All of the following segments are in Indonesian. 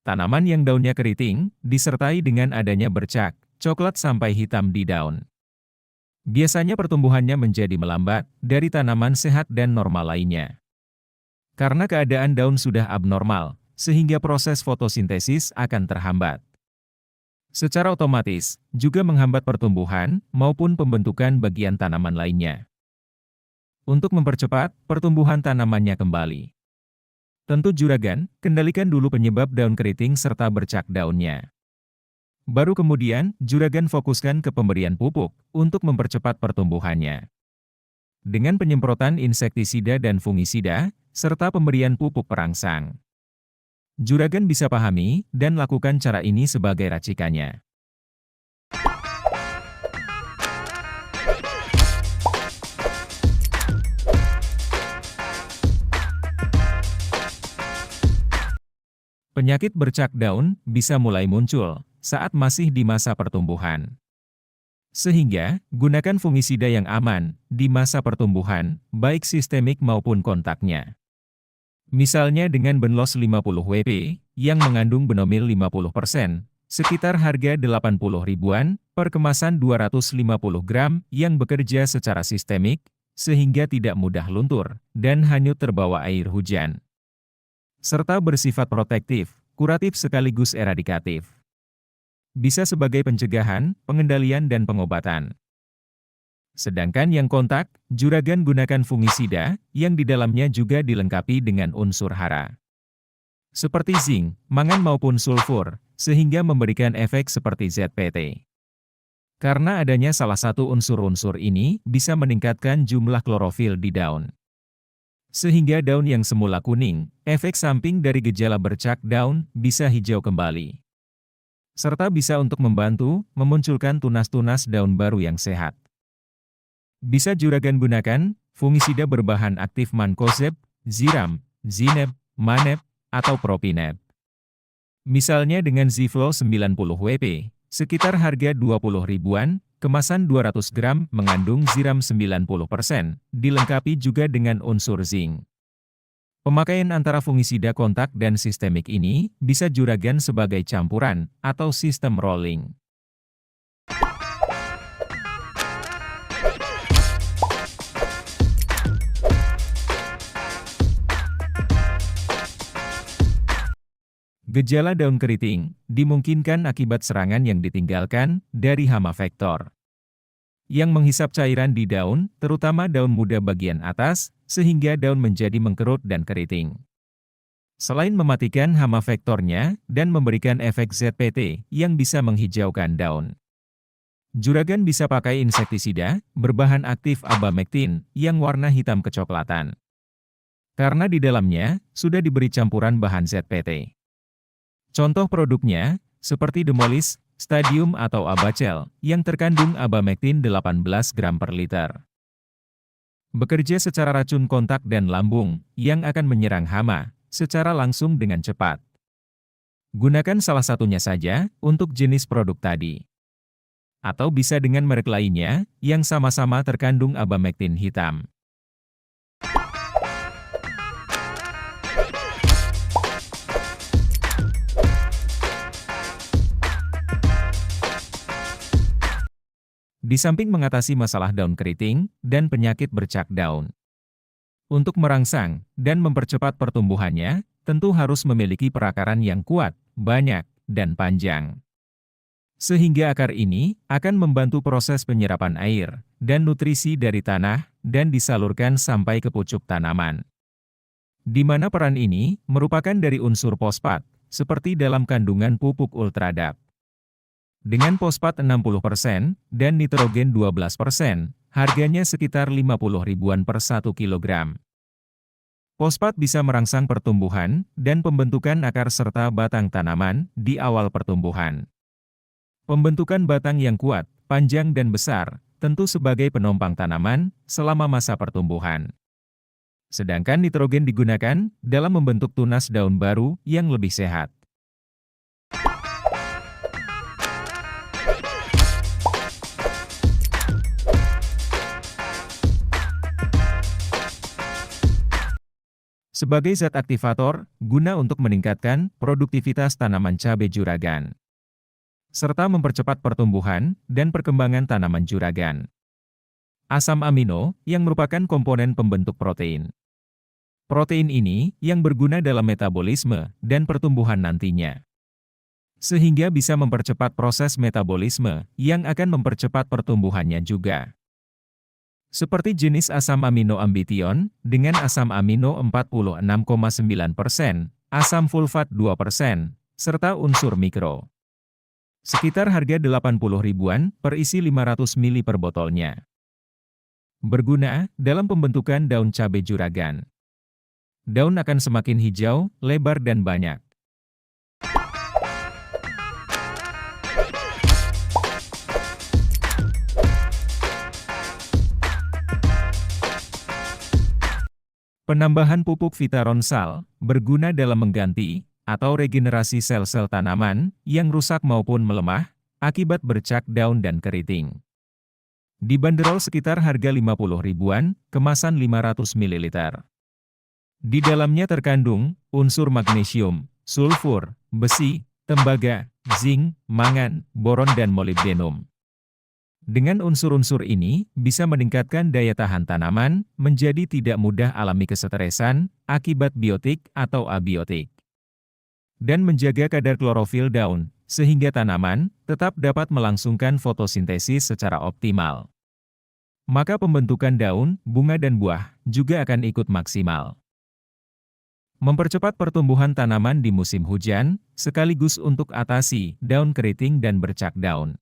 Tanaman yang daunnya keriting, disertai dengan adanya bercak, coklat sampai hitam di daun. Biasanya pertumbuhannya menjadi melambat dari tanaman sehat dan normal lainnya. Karena keadaan daun sudah abnormal, sehingga proses fotosintesis akan terhambat. Secara otomatis, juga menghambat pertumbuhan maupun pembentukan bagian tanaman lainnya. Untuk mempercepat pertumbuhan tanamannya kembali. Tentu juragan, kendalikan dulu penyebab daun keriting serta bercak daunnya. Baru kemudian, juragan fokuskan ke pemberian pupuk untuk mempercepat pertumbuhannya. Dengan penyemprotan insektisida dan fungisida, serta pemberian pupuk perangsang. Juragan bisa pahami dan lakukan cara ini sebagai racikannya. Penyakit bercak daun bisa mulai muncul saat masih di masa pertumbuhan. Sehingga, gunakan fungisida yang aman di masa pertumbuhan, baik sistemik maupun kontaknya. Misalnya dengan Benlos 50 WP, yang mengandung benomil 50%, sekitar harga 80 ribuan, per kemasan 250 gram, yang bekerja secara sistemik, sehingga tidak mudah luntur, dan hanyut terbawa air hujan. Serta bersifat protektif, kuratif sekaligus eradikatif. Bisa sebagai pencegahan, pengendalian dan pengobatan. Sedangkan yang kontak, juragan gunakan fungisida, yang di dalamnya juga dilengkapi dengan unsur hara. Seperti zinc, mangan maupun sulfur, sehingga memberikan efek seperti ZPT. Karena adanya salah satu unsur-unsur ini, bisa meningkatkan jumlah klorofil di daun. Sehingga daun yang semula kuning, efek samping dari gejala bercak daun, bisa hijau kembali. Serta bisa untuk membantu memunculkan tunas-tunas daun baru yang sehat. Bisa juragan gunakan fungisida berbahan aktif mancozeb, ziram, zineb, maneb, atau propineb. Misalnya dengan Ziflo 90 WP, sekitar harga 20 ribuan, kemasan 200 gram mengandung ziram 90%, dilengkapi juga dengan unsur zinc. Pemakaian antara fungisida kontak dan sistemik ini bisa juragan sebagai campuran atau sistem rolling. Gejala daun keriting dimungkinkan akibat serangan yang ditinggalkan dari hama vektor yang menghisap cairan di daun, terutama daun muda bagian atas, sehingga daun menjadi mengkerut dan keriting. Selain mematikan hama vektornya dan memberikan efek ZPT yang bisa menghijaukan daun. Juragan bisa pakai insektisida berbahan aktif abamectin yang warna hitam kecoklatan. Karena di dalamnya sudah diberi campuran bahan ZPT. Contoh produknya, seperti Demolis, Stadium atau Abacel, yang terkandung abamectin 18 gram per liter. Bekerja secara racun kontak dan lambung, yang akan menyerang hama, secara langsung dengan cepat. Gunakan salah satunya saja, untuk jenis produk tadi. Atau bisa dengan merek lainnya, yang sama-sama terkandung abamectin hitam. Di samping mengatasi masalah daun keriting dan penyakit bercak daun. Untuk merangsang dan mempercepat pertumbuhannya, tentu harus memiliki perakaran yang kuat, banyak, dan panjang. Sehingga akar ini akan membantu proses penyerapan air dan nutrisi dari tanah dan disalurkan sampai ke pucuk tanaman. Di mana peran ini merupakan dari unsur fosfat, seperti dalam kandungan pupuk ultradap. Dengan fosfat 60% dan nitrogen 12%, harganya sekitar 50 ribuan per 1 kilogram. Fosfat bisa merangsang pertumbuhan dan pembentukan akar serta batang tanaman di awal pertumbuhan. Pembentukan batang yang kuat, panjang dan besar, tentu sebagai penopang tanaman selama masa pertumbuhan. Sedangkan nitrogen digunakan dalam membentuk tunas daun baru yang lebih sehat. sebagai zat aktivator, guna untuk meningkatkan produktivitas tanaman cabai juragan, serta mempercepat pertumbuhan dan perkembangan tanaman juragan. Asam amino, yang merupakan komponen pembentuk protein. Protein ini yang berguna dalam metabolisme dan pertumbuhan nantinya, sehingga bisa mempercepat proses metabolisme yang akan mempercepat pertumbuhannya juga. Seperti jenis asam amino ambition dengan asam amino 46,9%, asam fulfat 2%, serta unsur mikro. Sekitar harga 80 ribuan per isi 500 ml per botolnya. Berguna dalam pembentukan daun cabai juragan. Daun akan semakin hijau, lebar dan banyak. Penambahan pupuk Vitaronsal berguna dalam mengganti atau regenerasi sel-sel tanaman yang rusak maupun melemah akibat bercak daun dan keriting. Dibanderol sekitar harga 50 ribuan, kemasan 500 ml. Di dalamnya terkandung unsur magnesium, sulfur, besi, tembaga, zinc, mangan, boron dan molibdenum. Dengan unsur-unsur ini, bisa meningkatkan daya tahan tanaman, menjadi tidak mudah alami kesetresan, akibat biotik atau abiotik. Dan menjaga kadar klorofil daun, sehingga tanaman tetap dapat melangsungkan fotosintesis secara optimal. Maka pembentukan daun, bunga dan buah juga akan ikut maksimal. Mempercepat pertumbuhan tanaman di musim hujan, sekaligus untuk atasi daun keriting dan bercak daun.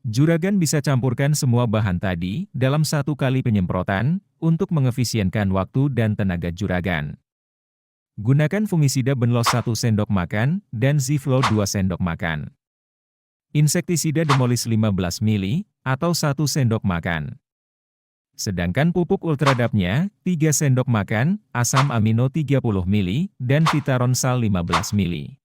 Juragan bisa campurkan semua bahan tadi dalam 1 kali penyemprotan untuk mengefisienkan waktu dan tenaga juragan. Gunakan fungisida Benlos 1 sendok makan dan Ziflo 2 sendok makan. Insektisida Demolis 15 ml atau 1 sendok makan. Sedangkan pupuk ultradapnya 3 sendok makan, asam amino 30 ml, dan Vitaronsal 15 ml.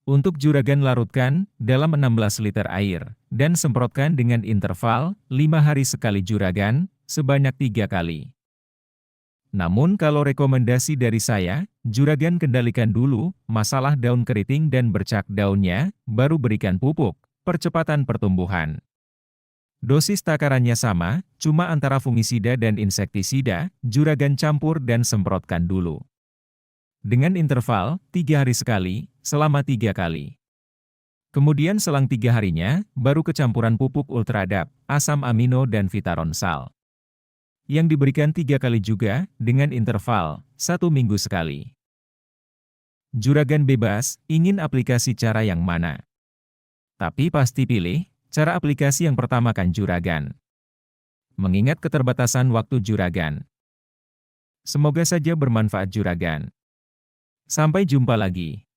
Untuk juragan larutkan dalam 16 liter air, dan semprotkan dengan interval 5 hari sekali juragan, sebanyak 3 kali. Namun kalau rekomendasi dari saya, juragan kendalikan dulu masalah daun keriting dan bercak daunnya, baru berikan pupuk, percepatan pertumbuhan. Dosis takarannya sama, cuma antara fungisida dan insektisida, juragan campur dan semprotkan dulu. Dengan interval 3 hari sekali, selama 3 kali. Kemudian selang 3 harinya, baru kecampuran pupuk ultradap, asam amino dan Vitaronsal. Yang diberikan 3 kali juga, dengan interval 1 minggu sekali. Juragan bebas, ingin aplikasi cara yang mana? Tapi pasti pilih cara aplikasi yang pertama kan juragan. Mengingat keterbatasan waktu juragan. Semoga saja bermanfaat juragan. Sampai jumpa lagi.